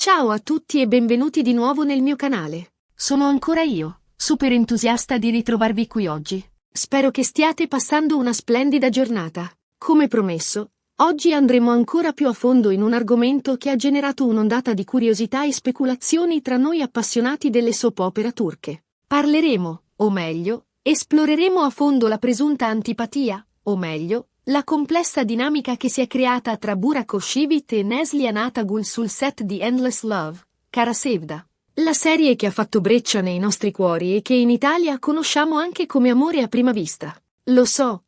Ciao a tutti e benvenuti di nuovo nel mio canale. Sono ancora io, super entusiasta di ritrovarvi qui oggi. Spero che stiate passando una splendida giornata. Come promesso, oggi andremo ancora più a fondo in un argomento che ha generato un'ondata di curiosità e speculazioni tra noi appassionati delle soap opera turche. Parleremo, o meglio, esploreremo a fondo la presunta antipatia, o meglio, la complessa dinamica che si è creata tra Burak Özçivit e Neslihan Atagul sul set di Endless Love, Kara Sevda. La serie che ha fatto breccia nei nostri cuori e che in Italia conosciamo anche come Amore a prima vista. Lo so,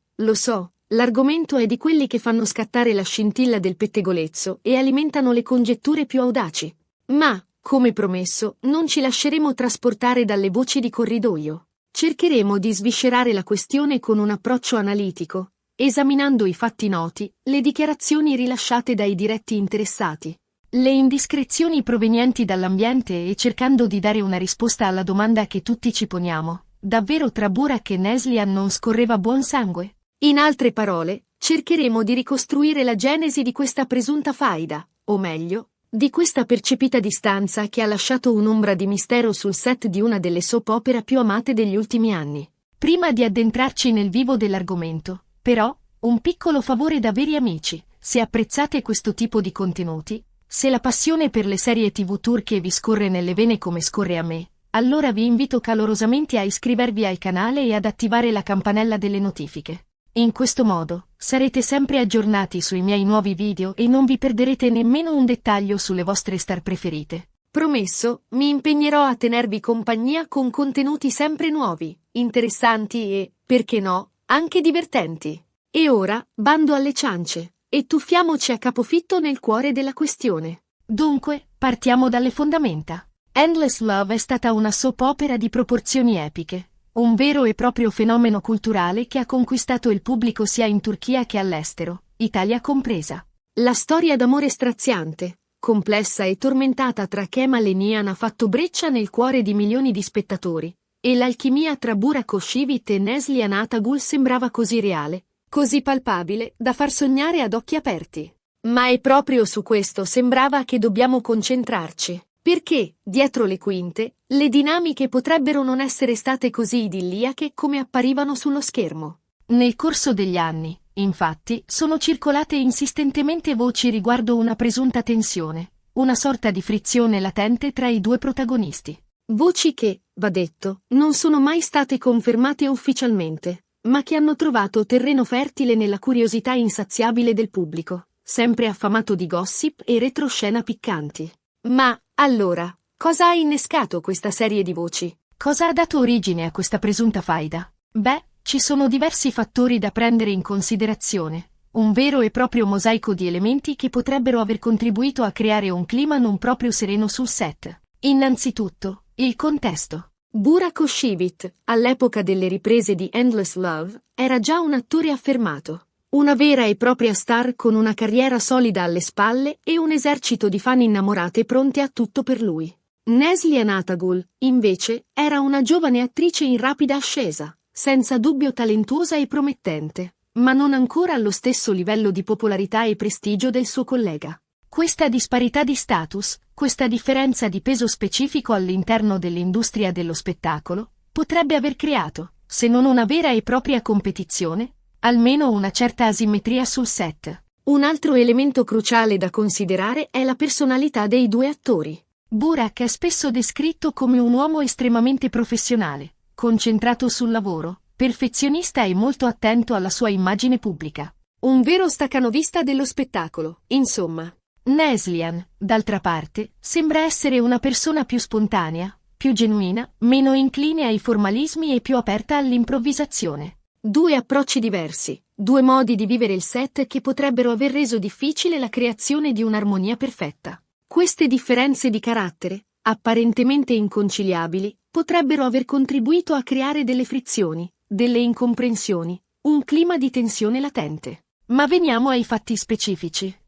l'argomento è di quelli che fanno scattare la scintilla del pettegolezzo e alimentano le congetture più audaci. Ma, come promesso, non ci lasceremo trasportare dalle voci di corridoio. Cercheremo di sviscerare la questione con un approccio analitico, esaminando i fatti noti, le dichiarazioni rilasciate dai diretti interessati, le indiscrezioni provenienti dall'ambiente e cercando di dare una risposta alla domanda che tutti ci poniamo: davvero tra Burak e Neslihan non scorreva buon sangue? In altre parole, cercheremo di ricostruire la genesi di questa presunta faida, o meglio, di questa percepita distanza che ha lasciato un'ombra di mistero sul set di una delle soap opera più amate degli ultimi anni. Prima di addentrarci nel vivo dell'argomento, però, un piccolo favore da veri amici: se apprezzate questo tipo di contenuti, se la passione per le serie TV turche vi scorre nelle vene come scorre a me, allora vi invito calorosamente a iscrivervi al canale e ad attivare la campanella delle notifiche. In questo modo, sarete sempre aggiornati sui miei nuovi video e non vi perderete nemmeno un dettaglio sulle vostre star preferite. Promesso, mi impegnerò a tenervi compagnia con contenuti sempre nuovi, interessanti e, perché no, anche divertenti. E ora, bando alle ciance, e tuffiamoci a capofitto nel cuore della questione. Dunque, partiamo dalle fondamenta. Endless Love è stata una soap opera di proporzioni epiche, un vero e proprio fenomeno culturale che ha conquistato il pubblico sia in Turchia che all'estero, Italia compresa. La storia d'amore straziante, complessa e tormentata tra Kemal e Nihan ha fatto breccia nel cuore di milioni di spettatori, e l'alchimia tra Burak Özçivit e Neslihan Atagul sembrava così reale, così palpabile, da far sognare ad occhi aperti. Ma è proprio su questo sembrava che dobbiamo concentrarci, perché, dietro le quinte, le dinamiche potrebbero non essere state così idilliache come apparivano sullo schermo. Nel corso degli anni, infatti, sono circolate insistentemente voci riguardo una presunta tensione, una sorta di frizione latente tra i due protagonisti. Voci che, va detto, non sono mai state confermate ufficialmente, ma che hanno trovato terreno fertile nella curiosità insaziabile del pubblico, sempre affamato di gossip e retroscena piccanti. Ma, allora, cosa ha innescato questa serie di voci? Cosa ha dato origine a questa presunta faida? Beh, ci sono diversi fattori da prendere in considerazione, un vero e proprio mosaico di elementi che potrebbero aver contribuito a creare un clima non proprio sereno sul set. Innanzitutto, il contesto. Burak Özçivit, all'epoca delle riprese di Endless Love, era già un attore affermato, una vera e propria star con una carriera solida alle spalle e un esercito di fan innamorate pronte a tutto per lui. Neslihan Atagul, invece, era una giovane attrice in rapida ascesa, senza dubbio talentuosa e promettente, ma non ancora allo stesso livello di popolarità e prestigio del suo collega. Questa disparità di status, questa differenza di peso specifico all'interno dell'industria dello spettacolo, potrebbe aver creato, se non una vera e propria competizione, almeno una certa asimmetria sul set. Un altro elemento cruciale da considerare è la personalità dei due attori. Burak è spesso descritto come un uomo estremamente professionale, concentrato sul lavoro, perfezionista e molto attento alla sua immagine pubblica. Un vero staccanovista dello spettacolo, insomma. Neslihan, d'altra parte, sembra essere una persona più spontanea, più genuina, meno incline ai formalismi e più aperta all'improvvisazione. Due approcci diversi, due modi di vivere il set che potrebbero aver reso difficile la creazione di un'armonia perfetta. Queste differenze di carattere, apparentemente inconciliabili, potrebbero aver contribuito a creare delle frizioni, delle incomprensioni, un clima di tensione latente. Ma veniamo ai fatti specifici.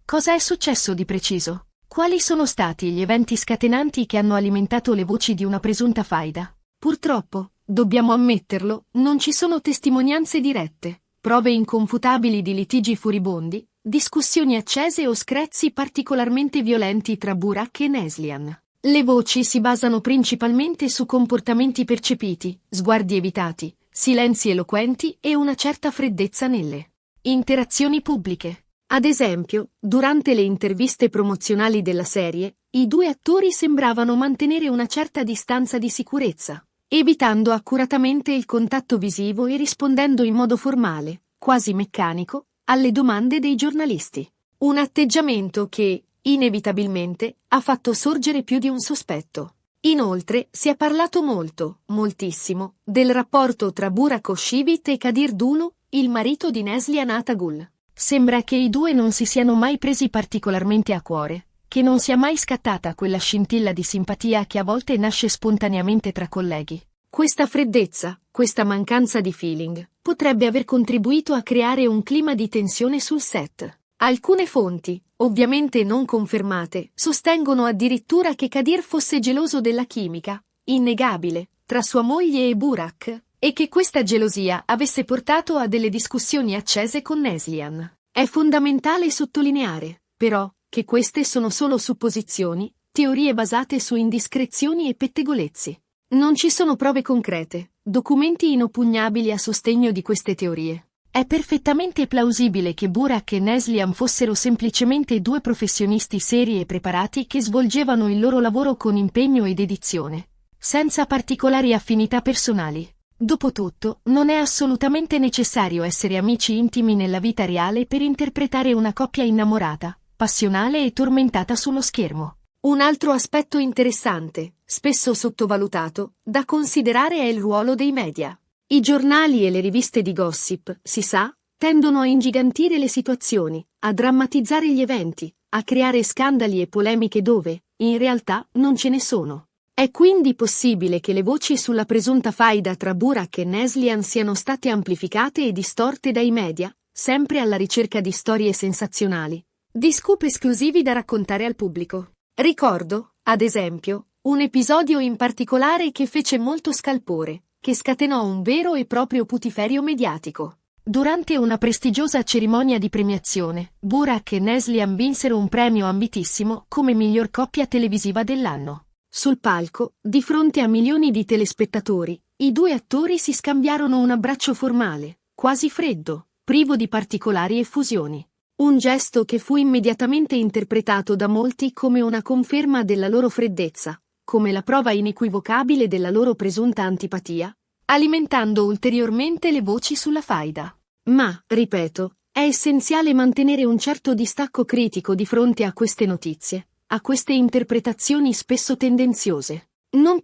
Cosa è successo di preciso? Quali sono stati gli eventi scatenanti che hanno alimentato le voci di una presunta faida? Purtroppo, dobbiamo ammetterlo, non ci sono testimonianze dirette, prove inconfutabili di litigi furibondi, discussioni accese o screzi particolarmente violenti tra Burak e Neslihan. Le voci si basano principalmente su comportamenti percepiti, sguardi evitati, silenzi eloquenti e una certa freddezza nelle interazioni pubbliche. Ad esempio, durante le interviste promozionali della serie, i due attori sembravano mantenere una certa distanza di sicurezza, evitando accuratamente il contatto visivo e rispondendo in modo formale, quasi meccanico, alle domande dei giornalisti. Un atteggiamento che, inevitabilmente, ha fatto sorgere più di un sospetto. Inoltre, si è parlato moltissimo, del rapporto tra Burak Özçivit e Kadir Dulu, il marito di Neslihan Atagul. Sembra che i due non si siano mai presi particolarmente a cuore, che non sia mai scattata quella scintilla di simpatia che a volte nasce spontaneamente tra colleghi. Questa freddezza, questa mancanza di feeling, potrebbe aver contribuito a creare un clima di tensione sul set. Alcune fonti, ovviamente non confermate, sostengono addirittura che Kadir fosse geloso della chimica, innegabile, tra sua moglie e Burak, e che questa gelosia avesse portato a delle discussioni accese con Neslihan. È fondamentale sottolineare, però, che queste sono solo supposizioni, teorie basate su indiscrezioni e pettegolezzi. Non ci sono prove concrete, documenti inoppugnabili a sostegno di queste teorie. È perfettamente plausibile che Burak e Neslihan fossero semplicemente due professionisti seri e preparati che svolgevano il loro lavoro con impegno e dedizione, senza particolari affinità personali. Dopotutto, non è assolutamente necessario essere amici intimi nella vita reale per interpretare una coppia innamorata, passionale e tormentata sullo schermo. Un altro aspetto interessante, spesso sottovalutato, da considerare è il ruolo dei media. I giornali e le riviste di gossip, si sa, tendono a ingigantire le situazioni, a drammatizzare gli eventi, a creare scandali e polemiche dove, in realtà, non ce ne sono. È quindi possibile che le voci sulla presunta faida tra Burak e Neslihan siano state amplificate e distorte dai media, sempre alla ricerca di storie sensazionali, di scoop esclusivi da raccontare al pubblico. Ricordo, ad esempio, un episodio in particolare che fece molto scalpore, che scatenò un vero e proprio putiferio mediatico. Durante una prestigiosa cerimonia di premiazione, Burak e Neslihan vinsero un premio ambitissimo come miglior coppia televisiva dell'anno. Sul palco, di fronte a milioni di telespettatori, i due attori si scambiarono un abbraccio formale, quasi freddo, privo di particolari effusioni. Un gesto che fu immediatamente interpretato da molti come una conferma della loro freddezza, come la prova inequivocabile della loro presunta antipatia, alimentando ulteriormente le voci sulla faida. Ma, ripeto, è essenziale mantenere un certo distacco critico di fronte a queste notizie, a queste interpretazioni spesso tendenziose. Non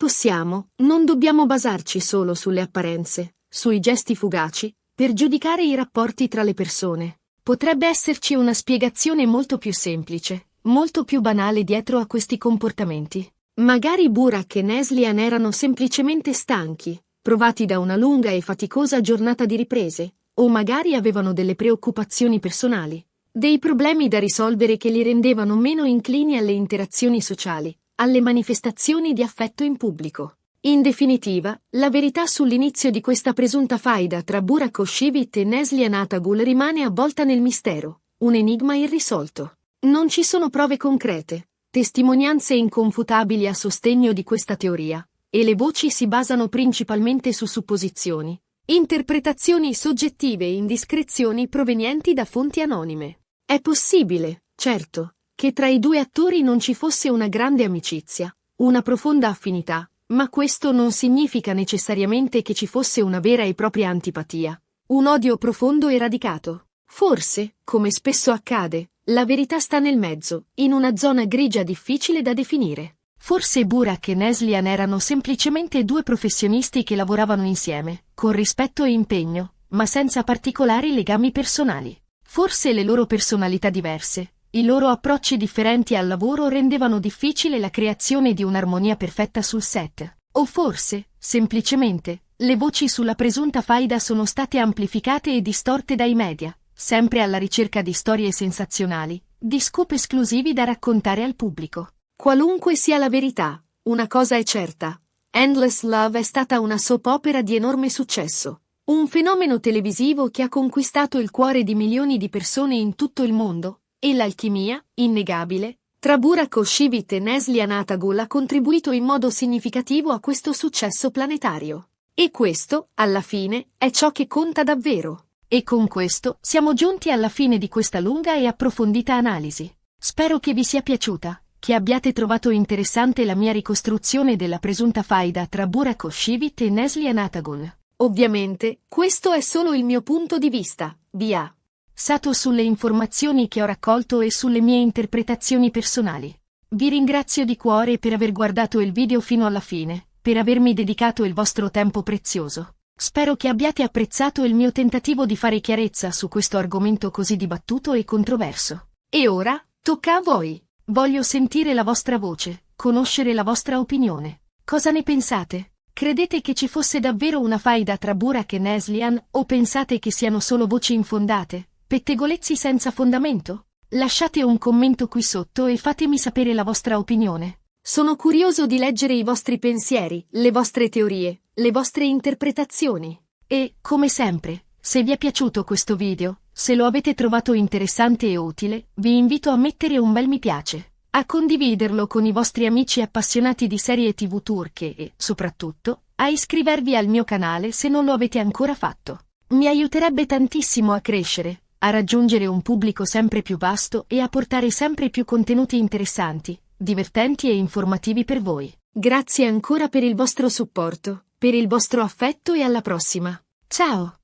dobbiamo basarci solo sulle apparenze, sui gesti fugaci, per giudicare i rapporti tra le persone. Potrebbe esserci una spiegazione molto più semplice, molto più banale dietro a questi comportamenti. Magari Burak e Neslihan erano semplicemente stanchi, provati da una lunga e faticosa giornata di riprese, o magari avevano delle preoccupazioni personali, dei problemi da risolvere che li rendevano meno inclini alle interazioni sociali, alle manifestazioni di affetto in pubblico. In definitiva, la verità sull'inizio di questa presunta faida tra Burak Özçivit e Neslihan Atagul rimane avvolta nel mistero, un enigma irrisolto. Non ci sono prove concrete, testimonianze inconfutabili a sostegno di questa teoria, e le voci si basano principalmente su supposizioni, interpretazioni soggettive e indiscrezioni provenienti da fonti anonime. È possibile, certo, che tra i due attori non ci fosse una grande amicizia, una profonda affinità, ma questo non significa necessariamente che ci fosse una vera e propria antipatia, un odio profondo e radicato. Forse, come spesso accade, la verità sta nel mezzo, in una zona grigia difficile da definire. Forse Burak e Neslihan erano semplicemente due professionisti che lavoravano insieme, con rispetto e impegno, ma senza particolari legami personali. Forse le loro personalità diverse, i loro approcci differenti al lavoro rendevano difficile la creazione di un'armonia perfetta sul set. O forse, semplicemente, le voci sulla presunta faida sono state amplificate e distorte dai media, sempre alla ricerca di storie sensazionali, di scoop esclusivi da raccontare al pubblico. Qualunque sia la verità, una cosa è certa. Endless Love è stata una soap opera di enorme successo, Un fenomeno televisivo che ha conquistato il cuore di milioni di persone in tutto il mondo, e l'alchimia, innegabile, tra Burak Oshivit e Neslihan Atagul ha contribuito in modo significativo a questo successo planetario. E questo, alla fine, è ciò che conta davvero. E con questo siamo giunti alla fine di questa lunga e approfondita analisi. Spero che vi sia piaciuta, che abbiate trovato interessante la mia ricostruzione della presunta faida tra Burak Oshivit e Neslihan Atagul. Ovviamente, questo è solo il mio punto di vista, basato sulle informazioni che ho raccolto e sulle mie interpretazioni personali. Vi ringrazio di cuore per aver guardato il video fino alla fine, per avermi dedicato il vostro tempo prezioso. Spero che abbiate apprezzato il mio tentativo di fare chiarezza su questo argomento così dibattuto e controverso. E ora, tocca a voi. Voglio sentire la vostra voce, conoscere la vostra opinione. Cosa ne pensate? Credete che ci fosse davvero una faida tra Burak e Neslihan, o pensate che siano solo voci infondate, pettegolezzi senza fondamento? Lasciate un commento qui sotto e fatemi sapere la vostra opinione. Sono curioso di leggere i vostri pensieri, le vostre teorie, le vostre interpretazioni. E, come sempre, se vi è piaciuto questo video, se lo avete trovato interessante e utile, vi invito a mettere un bel mi piace, a condividerlo con i vostri amici appassionati di serie TV turche e, soprattutto, a iscrivervi al mio canale se non lo avete ancora fatto. Mi aiuterebbe tantissimo a crescere, a raggiungere un pubblico sempre più vasto e a portare sempre più contenuti interessanti, divertenti e informativi per voi. Grazie ancora per il vostro supporto, per il vostro affetto e alla prossima. Ciao!